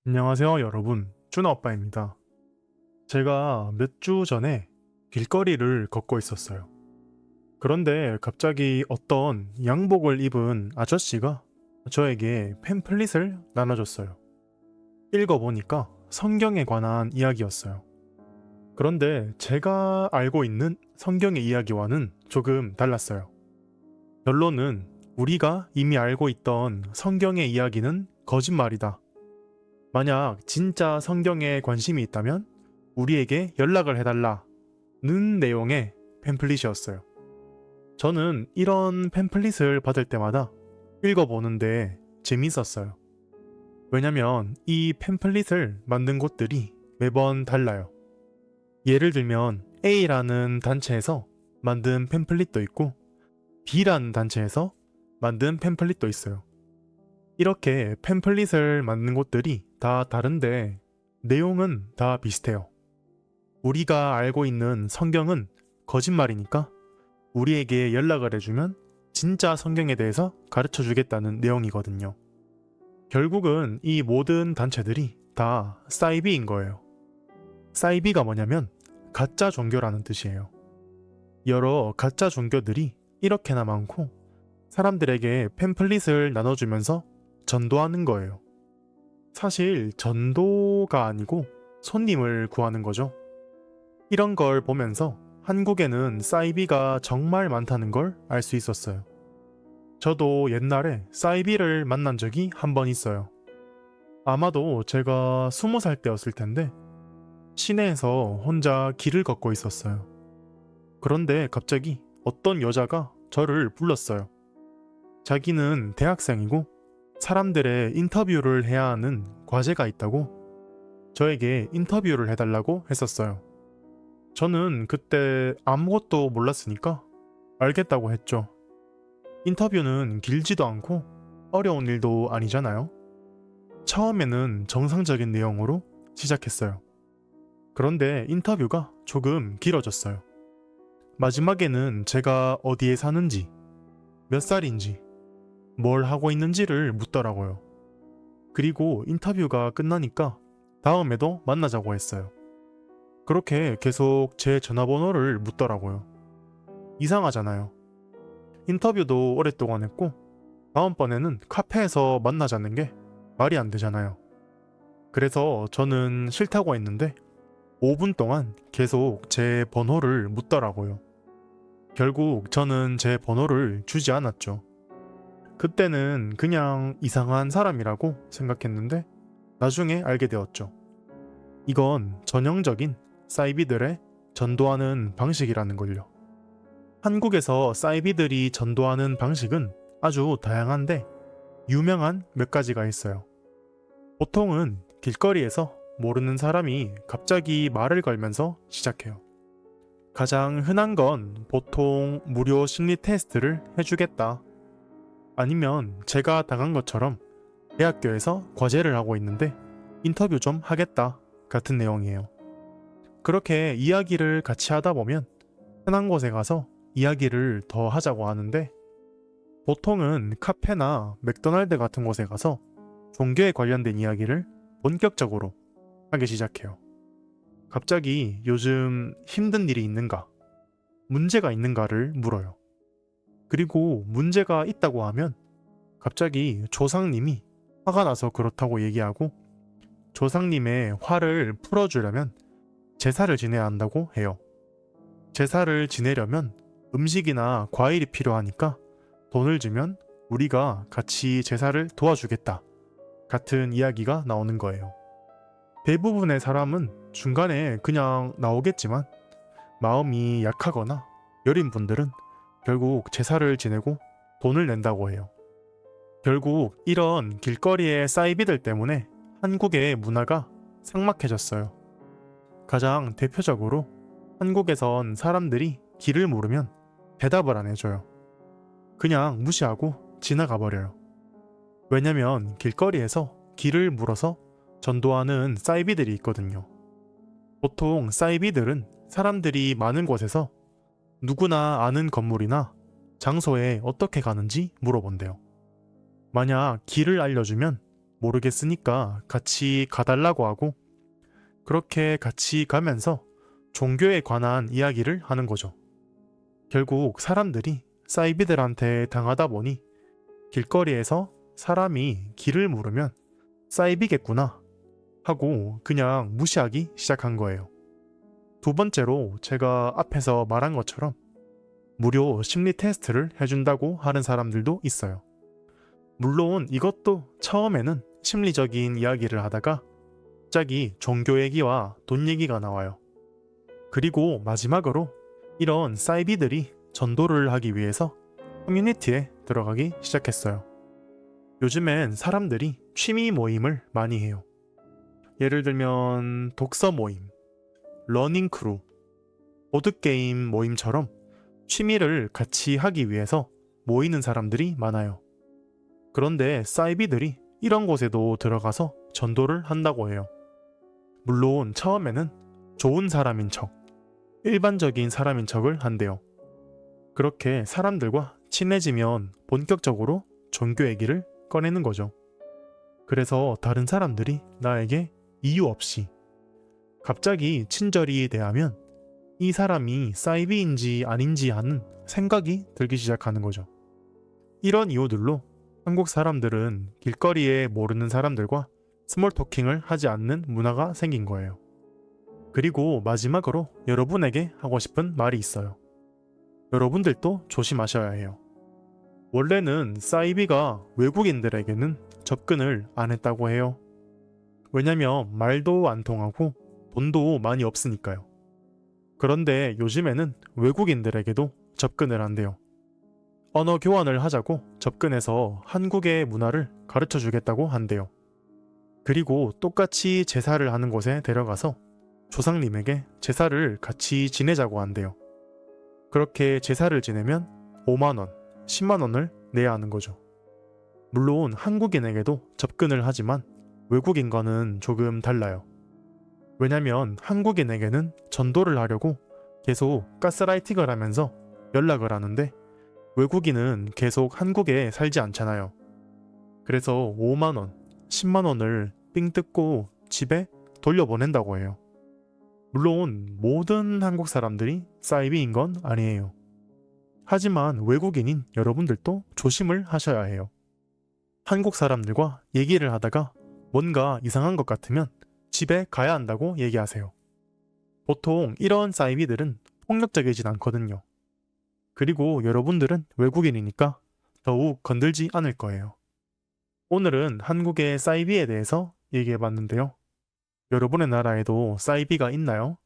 안녕하세요, 여러분. 쭈나 오빠입니다. 제가 몇 주 전에 길거리를 걷고 있었어요. 그런데 갑자기 어떤 양복을 입은 아저씨가 저에게 팸플릿을 나눠줬어요. 읽어보니까 성경에 관한 이야기였어요. 그런데 제가 알고 있는 성경의 이야기와는 조금 달랐어요. 결론은 우리가 이미 알고 있던 성경의 이야기는 거짓말이다. 만약 진짜 성경에 관심이 있다면 우리에게 연락을 해달라는 내용의 팸플릿이었어요. 저는 이런 팸플릿을 받을 때마다 읽어보는데 재밌었어요. 왜냐면 이 팸플릿을 만든 곳들이 매번 달라요. 예를 들면 A라는 단체에서 만든 팸플릿도 있고 B라는 단체에서 만든 팸플릿도 있어요. 이렇게 팸플릿을 만든 곳들이 다 다른데 내용은 다 비슷해요. 우리가 알고 있는 성경은 거짓말이니까 우리에게 연락을 해주면 진짜 성경에 대해서 가르쳐 주겠다는 내용이거든요. 결국은 이 모든 단체들이 다 사이비인 거예요. 사이비가 뭐냐면 가짜 종교라는 뜻이에요. 여러 가짜 종교들이 이렇게나 많고 사람들에게 팸플릿을 나눠주면서 전도하는 거예요. 사실 전도가 아니고 손님을 구하는 거죠. 이런 걸 보면서 한국에는 사이비가 정말 많다는 걸 알 수 있었어요. 저도 옛날에 사이비를 만난 적이 한 번 있어요. 아마도 제가 20살 때였을 텐데 시내에서 혼자 길을 걷고 있었어요. 그런데 갑자기 어떤 여자가 저를 불렀어요. 자기는 대학생이고 사람들의 인터뷰를 해야 하는 과제가 있다고 저에게 인터뷰를 해달라고 했었어요. 저는 그때 아무것도 몰랐으니까 알겠다고 했죠. 인터뷰는 길지도 않고 어려운 일도 아니잖아요. 처음에는 정상적인 내용으로 시작했어요. 그런데 인터뷰가 조금 길어졌어요. 마지막에는 제가 어디에 사는지, 몇 살인지, 뭘 하고 있는지를 묻더라고요. 그리고 인터뷰가 끝나니까 다음에도 만나자고 했어요. 그렇게 계속 제 전화번호를 묻더라고요. 이상하잖아요. 인터뷰도 오랫동안 했고 다음번에는 카페에서 만나자는 게 말이 안 되잖아요. 그래서 저는 싫다고 했는데 5분 동안 계속 제 번호를 묻더라고요. 결국 저는 제 번호를 주지 않았죠. 그때는 그냥 이상한 사람이라고 생각했는데 나중에 알게 되었죠. 이건 전형적인 사이비들의 전도하는 방식이라는 걸요. 한국에서 사이비들이 전도하는 방식은 아주 다양한데 유명한 몇 가지가 있어요. 보통은 길거리에서 모르는 사람이 갑자기 말을 걸면서 시작해요. 가장 흔한 건 보통 무료 심리 테스트를 해주겠다. 아니면 제가 당한 것처럼 대학교에서 과제를 하고 있는데 인터뷰 좀 하겠다 같은 내용이에요. 그렇게 이야기를 같이 하다 보면 흔한 곳에 가서 이야기를 더 하자고 하는데 보통은 카페나 맥도날드 같은 곳에 가서 종교에 관련된 이야기를 본격적으로 하기 시작해요. 갑자기 요즘 힘든 일이 있는가, 문제가 있는가를 물어요. 그리고 문제가 있다고 하면 갑자기 조상님이 화가 나서 그렇다고 얘기하고 조상님의 화를 풀어주려면 제사를 지내야 한다고 해요. 제사를 지내려면 음식이나 과일이 필요하니까 돈을 주면 우리가 같이 제사를 도와주겠다 같은 이야기가 나오는 거예요. 대부분의 사람은 중간에 그냥 나오겠지만 마음이 약하거나 여린 분들은 결국 제사를 지내고 돈을 낸다고 해요. 결국 이런 길거리의 사이비들 때문에 한국의 문화가 삭막해졌어요. 가장 대표적으로 한국에선 사람들이 길을 물으면 대답을 안 해줘요. 그냥 무시하고 지나가 버려요. 왜냐면 길거리에서 길을 물어서 전도하는 사이비들이 있거든요. 보통 사이비들은 사람들이 많은 곳에서 누구나 아는 건물이나 장소에 어떻게 가는지 물어본대요. 만약 길을 알려주면 모르겠으니까 같이 가달라고 하고 그렇게 같이 가면서 종교에 관한 이야기를 하는 거죠. 결국 사람들이 사이비들한테 당하다 보니 길거리에서 사람이 길을 물으면 사이비겠구나 하고 그냥 무시하기 시작한 거예요. 두 번째로 제가 앞에서 말한 것처럼 무료 심리 테스트를 해준다고 하는 사람들도 있어요. 물론 이것도 처음에는 심리적인 이야기를 하다가 갑자기 종교 얘기와 돈 얘기가 나와요. 그리고 마지막으로 이런 사이비들이 전도를 하기 위해서 커뮤니티에 들어가기 시작했어요. 요즘엔 사람들이 취미 모임을 많이 해요. 예를 들면 독서 모임, 러닝 크루, 보드게임 모임처럼 취미를 같이 하기 위해서 모이는 사람들이 많아요. 그런데 사이비들이 이런 곳에도 들어가서 전도를 한다고 해요. 물론 처음에는 좋은 사람인 척, 일반적인 사람인 척을 한대요. 그렇게 사람들과 친해지면 본격적으로 종교 얘기를 꺼내는 거죠. 그래서 다른 사람들이 나에게 이유 없이 갑자기 친절히 대하면 이 사람이 사이비인지 아닌지 하는 생각이 들기 시작하는 거죠. 이런 이유들로 한국 사람들은 길거리에 모르는 사람들과 스몰 토킹을 하지 않는 문화가 생긴 거예요. 그리고 마지막으로 여러분에게 하고 싶은 말이 있어요. 여러분들도 조심하셔야 해요. 원래는 사이비가 외국인들에게는 접근을 안 했다고 해요. 왜냐면 말도 안 통하고 돈도 많이 없으니까요. 그런데 요즘에는 외국인들에게도 접근을 한대요. 언어 교환을 하자고 접근해서 한국의 문화를 가르쳐 주겠다고 한대요. 그리고 똑같이 제사를 하는 곳에 데려가서 조상님에게 제사를 같이 지내자고 한대요. 그렇게 제사를 지내면 5만원, 10만원을 내야 하는 거죠. 물론 한국인에게도 접근을 하지만 외국인과는 조금 달라요. 왜냐면 한국인에게는 전도를 하려고 계속 가스라이팅을 하면서 연락을 하는데 외국인은 계속 한국에 살지 않잖아요. 그래서 5만원, 10만원을 삥 뜯고 집에 돌려보낸다고 해요. 물론 모든 한국 사람들이 사이비인 건 아니에요. 하지만 외국인인 여러분들도 조심을 하셔야 해요. 한국 사람들과 얘기를 하다가 뭔가 이상한 것 같으면 집에 가야 한다고 얘기하세요. 보통 이런 사이비들은 폭력적이진 않거든요. 그리고 여러분들은 외국인이니까 더욱 건들지 않을 거예요. 오늘은 한국의 사이비에 대해서 얘기해봤는데요. 여러분의 나라에도 사이비가 있나요?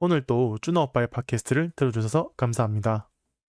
오늘도 쭈나 오빠의 팟캐스트를 들어주셔서 감사합니다.